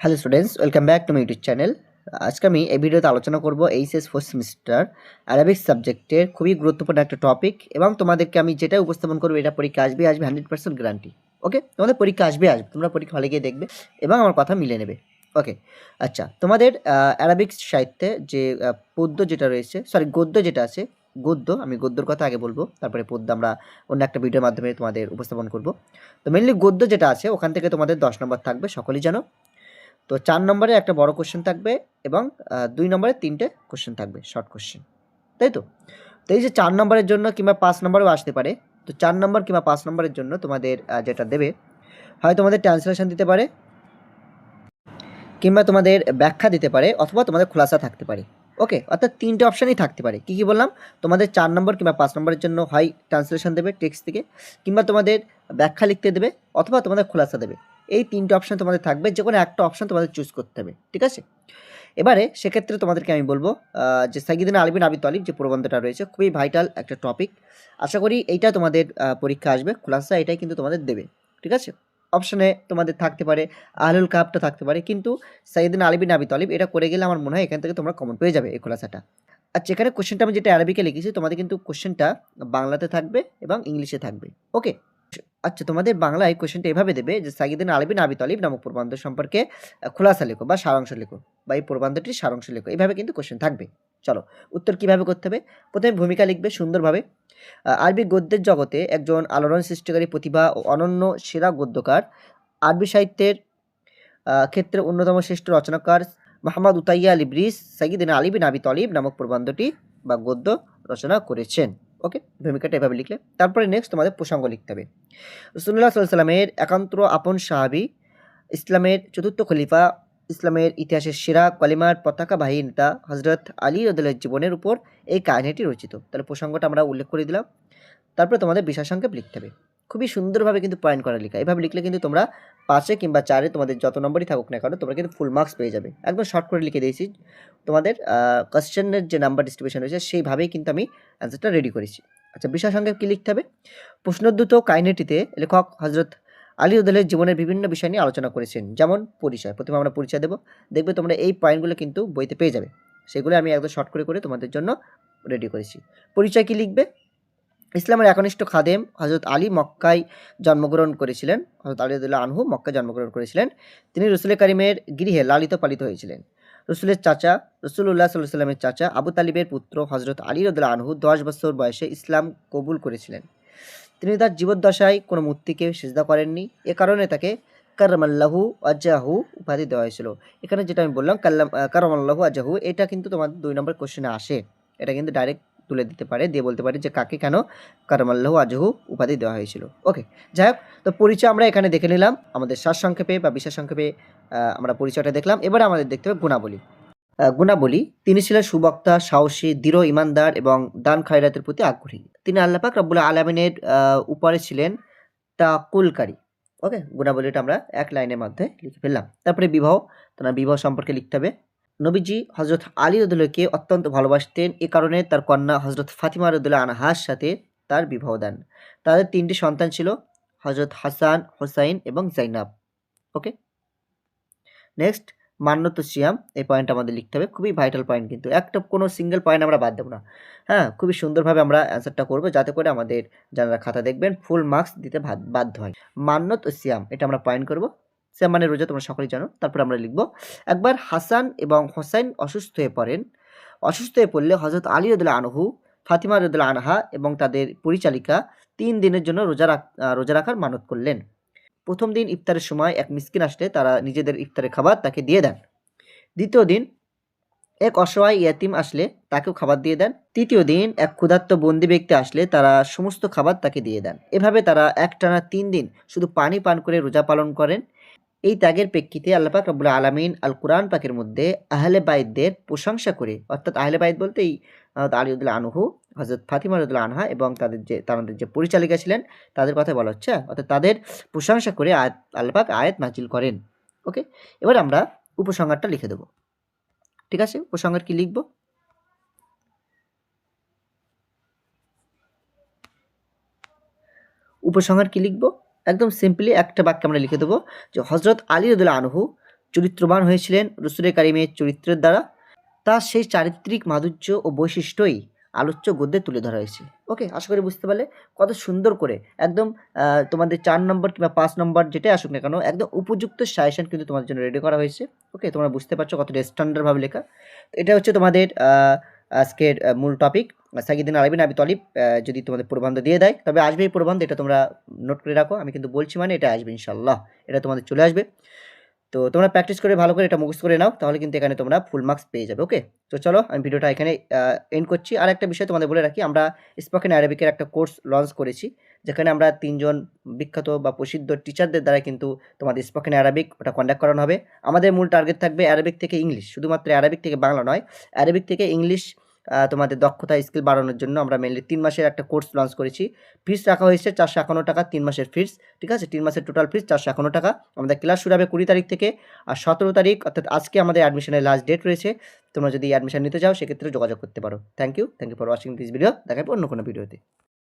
Hello students, welcome back to my YouTube channel. আজকে আমি এই ভিডিওতে আলোচনা করব এইচএস ফোর্থ সেমিস্টার অ্যারাবিক সাবজেক্টের খুবই গুরুত্বপূর্ণ একটা টপিক, এবং তোমাদেরকে আমি যেটা উপস্থাপন করবো এটা পরীক্ষা আসবে 100% গ্যারান্টি। ওকে, তোমাদের পরীক্ষা আসবে, তোমরা পরীক্ষা হলে গিয়ে দেখবে এবং আমার কথা মিলে নেবে। ওকে, আচ্ছা, তোমাদের অ্যারাবিক সাহিত্যে যে পদ্য যেটা রয়েছে, গদ্য যেটা আছে, আমি গদ্যর কথা আগে বলবো, তারপরে পদ্য আমরা অন্য একটা ভিডিওর মাধ্যমে তোমাদের উপস্থাপন করব। তো মেনলি গদ্য যেটা আছে ওখান থেকে তোমাদের 10 নম্বর থাকবে, সকলেই জানো। তো 4 নম্বরে একটা বড় কোশ্চেন থাকবে এবং 2 নম্বরে 3টে কোশ্চেন থাকবে, শর্ট কোশ্চেন, তাই তো? তো এই যে 4 নম্বরের জন্য কিংবা 5 নম্বরেও আসতে পারে। তো 4 নম্বর কিংবা 5 নম্বরের জন্য তোমাদের যেটা দেবে, হয় তোমাদের ট্রান্সলেশন দিতে পারে, কিংবা তোমাদের ব্যাখ্যা দিতে পারে, অথবা তোমাদের খোলাসা থাকতে পারে। ওকে, অর্থাৎ 3টে অপশানই থাকতে পারে। কী বললাম? তোমাদের 4 নম্বর কিংবা 5 নম্বরের জন্য হয় ট্রান্সলেশন দেবে টেক্সট থেকে, কিংবা তোমাদের ব্যাখ্যা লিখতে দেবে, অথবা তোমাদের খোলাসা দেবে। এই 3টে অপশান তোমাদের থাকবে, যে কোনো একটা অপশান তোমাদের চুজ করতে হবে, ঠিক আছে? এবারে সেক্ষেত্রে তোমাদেরকে আমি বলবো যে সাইয়্যিদুনা আলী বিন আবি তালিব যে প্রবন্ধটা রয়েছে, খুবই ভাইটাল একটা টপিক। আশা করি এইটা তোমাদের পরীক্ষা আসবে, খোলাসা এটাই কিন্তু তোমাদের দেবে, ঠিক আছে? অপশনে তোমাদের থাকতে পারে আহলুল কাহাফটা থাকতে পারে, কিন্তু সাইয়্যিদুনা আলী বিন আবি তালিব এটা করে গেলে আমার মনে হয় এখান থেকে তোমরা কমন পেয়ে যাবে এই খোলাসাটা। আচ্ছা, এখানে কোশ্চেনটা আমি যেটা আরবিকে লিখেছি, তোমাদের কিন্তু কোশ্চেনটা বাংলাতে থাকবে এবং ইংলিশে থাকবে। ওকে, আচ্ছা, তোমাদের বাংলায় কোশ্চেনটা এভাবে দেবে যে সাইয়্যিদুনা আলী বিন আবি তালিব নামক প্রবন্ধ সম্পর্কে খোলাসা লেখো বা সারাংশ লেখো, বা এই প্রবন্ধটির সারাংশ লেখো। এইভাবে কিন্তু কোশ্চেন থাকবে। চলো, উত্তর কিভাবে করতে হবে? প্রথমে ভূমিকা লিখবে সুন্দরভাবে। আরবি গদ্যের জগতে একজন আলোড়ন সৃষ্টিকারী প্রতিভা ও অনন্য সেরা গদ্যকার, আরবি সাহিত্যের ক্ষেত্রে অন্যতম শ্রেষ্ঠ রচনাকার মোহাম্মদ উতাইয়া আল ইবরিস সাইয়্যিদুনা আলী বিন আবি তালিব নামক প্রবন্ধটি বা গদ্য রচনা করেছেন। ওকে, ভূমিকাটা এভাবে লিখলে তারপরে নেক্সট তোমাদের প্রসঙ্গ লিখতে হবে। রাসূলুল্লাহ সাল্লাল্লাহু আলাইহি ওয়াসাল্লামের একান্ত আপন সাহাবী, ইসলামের চতুর্থ খলিফা, ইসলামের ইতিহাসের সেরা কলিমার পতাকাবাহী নেতা হযরত আলী রাদিয়াল্লাহু জীবনের উপর এই কাহিনীটি রচিত। তাহলে প্রসঙ্গটা আমরা উল্লেখ করে দিলাম। তারপরে তোমাদের বিষয় সংক্ষেপ লিখতে হবে। খুবই সুন্দরভাবে কিন্তু পয়েন্ট করা লেখা। এভাবে লিখলে কিন্তু তোমরা 5-এ কিংবা 4-এ তোমাদের যত নম্বরই থাকুক না কেন, তোমরা কিন্তু ফুল মার্কস পেয়ে যাবে। একদম শর্ট করে লিখে দিয়েছি। তোমাদের কোয়েশ্চেনের যে নাম্বার ডিস্ট্রিবিউশন রয়েছে সেইভাবেই কিন্তু আমি অ্যান্সারটা রেডি করেছি। আচ্ছা, বিষয় সংক্ষেপ কী লিখতে হবে? প্রশ্নোদ্ধৃত কাহিনীটিতে লেখক হযরত আলী রাদিয়াল্লাহু জীবনের বিভিন্ন বিষয় নিয়ে আলোচনা করেছেন, যেমন পরিচয়। প্রথমে আমরা পরিচয় দেব। দেখবে তোমরা এই পয়েন্টগুলো কিন্তু বইতে পেয়ে যাবে। সেগুলো আমি একদম শর্ট করে তোমাদের জন্য রেডি করেছি। পরিচয় কী লিখবে? ইসলামের একনিষ্ঠ খাদেম হযরত আলী মক্কায় জন্মগ্রহণ করেছিলেন। হযরত আলী রাদিয়াল্লাহু আনহু মক্কায় জন্মগ্রহণ করেছিলেন। তিনি রাসূল কারীমের গৃহে লালিত পালিত হয়েছিলেন। রাসূলের চাচা, রাসূলুল্লাহ সাল্লাল্লাহু আলাইহি ওয়াসাল্লামের চাচা আবু তালিবের পুত্র হযরত আলী রাদিয়াল্লাহু আনহু 10 বছর বয়সে ইসলাম কবুল করেছিলেন। তিনি তার জীবদ্দশায় কোনো মূর্তিকে সিজদা করেননি। এ কারণে তাকে কাররামাল্লাহু ওয়াজহাহু উপাধি দেওয়া হয়েছিল। এখানে যেটা আমি বললাম কাররামাল্লাহু ওয়াজহাহু, এটা কিন্তু তোমাদের 2 নম্বর কোশ্চেনে আসে। এটা কিন্তু ডাইরেক্ট তুলে দিতে পারে, দিয়ে বলতে পারে যে কাকে কেন কাররামাল্লাহু ওয়াজহাহু উপাধি দেওয়া হয়েছিল। ওকে, যাই হোক, তো পরিচয় আমরা এখানে দেখে নিলাম। আমাদের সারসংক্ষেপে বা বিশেষ সংক্ষেপে আমরা পরিচয়টা দেখলাম। এবারে আমাদের দেখতে হবে গুণাবলী। গুণাবলী: তিনি ছিলেন সুবক্তা, সাহসী, দৃঢ় ইমানদার এবং দান খায়রাতের প্রতি আগ্রহী। তিনি আল্লাহ পাক রব্বুল আলামিনের উপরে ছিলেন তাওয়াক্কুলকারী। ওকে, গুণাবলীটা আমরা এক লাইনের মধ্যে লিখে ফেললাম। তারপরে বিবাহ, তার বিবাহ সম্পর্কে লিখতে হবে। নবীজি হযরত আলী রাদিয়াল্লাহুকে অত্যন্ত ভালোবাসতেন, এ কারণে তার কন্যা হযরত ফাতিমা রাদিয়াল্লাহু আনহার সাথে তার বিবাহ দেন। তাদের 3টি সন্তান ছিল, হযরত হাসান, হোসাইন এবং জাইনাব। ওকে, নেক্সট মান্নত সিয়াম, এই পয়েন্টটা আমাদের লিখতে হবে। খুবই ভাইটাল পয়েন্ট, কিন্তু একটা কোনো সিঙ্গেল পয়েন্ট আমরা বাদ দেবো না। হ্যাঁ, খুবই সুন্দরভাবে আমরা অ্যান্সারটা করবো, যাতে করে আমাদের যারা খাতা দেখবেন ফুল মার্কস দিতে বাধ্য হয়। মান্নত ও সিয়াম, এটা আমরা পয়েন্ট করব। সিয়াম মানে রোজা, তোমরা সকলেই জানো। তারপর আমরা লিখবো, একবার হাসান এবং হোসাইন অসুস্থ হয়ে পড়েন। অসুস্থ হয়ে পড়লে হযরত আলী রাদিয়াল্লাহু আনহু, ফাতিমা রাদিয়াল্লাহু আনহা এবং তাদের পরিচালিকা 3 দিনের জন্য রোজা রাখার মানত করলেন। প্রথম দিন ইফতারের সময় এক মিসকিন আসলে তারা নিজেদের ইফতারের খাবার তাকে দিয়ে দেন। দ্বিতীয় দিন এক অসহায় ইয়াতিম আসলে তাকেও খাবার দিয়ে দেন। তৃতীয় দিন এক ক্ষুধার্ত বন্দি ব্যক্তি আসলে তারা সমস্ত খাবার তাকে দিয়ে দেন। এভাবে তারা একটানা 3 দিন শুধু পানি পান করে রোজা পালন করেন। এই ত্যাগের প্রেক্ষিতে আল্লাহ পাক রব্বুল আলামিন আল কুরআন পাকের মধ্যে আহলে বাইতদের প্রশংসা করে, অর্থাৎ আহলে বাইত বলতে এই আলী রাদিয়াল্লাহু আনহু, হযরত ফাতিমা রাদিয়াল্লাহু আনহা এবং তাদের যে পরিচালিকা ছিলেন তাদের কথা বলা হচ্ছে, অর্থাৎ তাদের প্রশংসা করে আল্লাহ পাক আয়াত নাজিল করেন। ওকে, এবার আমরা উপসংহারটা লিখে দেব। ঠিক আছে, উপসংহার কি লিখব? উপসংহার কি লিখব? একদম সিম্পলি একটা বাক্যে আমরা লিখে দেবো যে হযরত আলী রাদিয়াল্লাহু আনহু চরিত্রবান হয়েছিলেন রসুলের কারিমের চরিত্রের দ্বারা। তার সেই চারিত্রিক মাধুর্য ও বৈশিষ্ট্যই আলোচ্য গদ্যে তুলে ধরা হয়েছে। ওকে, আশা করি বুঝতে পারলে কত সুন্দর করে একদম তোমাদের 4 নম্বর কিংবা 5 নম্বর যেটাই আসুক না কেন একদম উপযুক্ত সাজেশন কিন্তু তোমাদের জন্য রেডি করা হয়েছে। ওকে, তোমরা বুঝতে পারছো কতটা স্ট্যান্ডার্ডভাবে লেখা। তো এটা হচ্ছে তোমাদের আজকের মূল টপিক। সাইয়্যিদিনা আলী বিন আবি তালিব যদি তোমাদের প্রবন্ধ দিয়ে দেয় তবে আসবে এই প্রবন্ধ, এটা তোমরা নোট করে রাখো। আমি কিন্তু বলছি মানে এটা আসবে ইনশাআল্লাহ, এটা তোমাদের চলে আসবে। তো তোমরা প্র্যাকটিস করে ভালো করে এটা মুখস্থ করে নাও, তাহলে কিন্তু এখানে তোমরা ফুল মার্কস পেয়ে যাবে। ওকে, তো চলো আমি ভিডিওটা এখানে এন্ড করছি। আর একটা বিষয় তোমাদের বলে রাখি, আমরা স্পোকেন অ্যারাবিকের একটা কোর্স লঞ্চ করেছি, যেখানে আমরা 3 জন বিখ্যাত বা প্রসিদ্ধ টিচারদের দ্বারা কিন্তু তোমাদের স্পোকেন অ্যারাবিক ওটা কন্ডাক্ট করানো হবে। আমাদের মূল টার্গেট থাকবে অ্যারাবিক থেকে ইংলিশ, শুধুমাত্র অ্যারাবিক থেকে বাংলা নয়, অ্যারাবিক থেকে ইংলিশ তোমাদের দক্ষতা স্কিল বাড়ানোর জন্য আমরা মেনলি 3 মাসের একটা কোর্স লঞ্চ করেছি। ফিস রাখা হয়েছে 451 টাকা, 3 মাসের ফিস। ঠিক আছে, 3 মাসের টোটাল ফিস 451 টাকা। আমাদের ক্লাস শুরু হবে 20 তারিখ থেকে, আর 17 তারিখ অর্থাৎ আজকে আমাদের অ্যাডমিশনের লাস্ট ডেট রয়েছে। তোমরা যদি অ্যাডমিশন নিতে চাও সেক্ষেত্রে যোগাযোগ করতে পারো। Thank you for watching this video. দেখা হবে অন্য কোনো ভিডিওতে।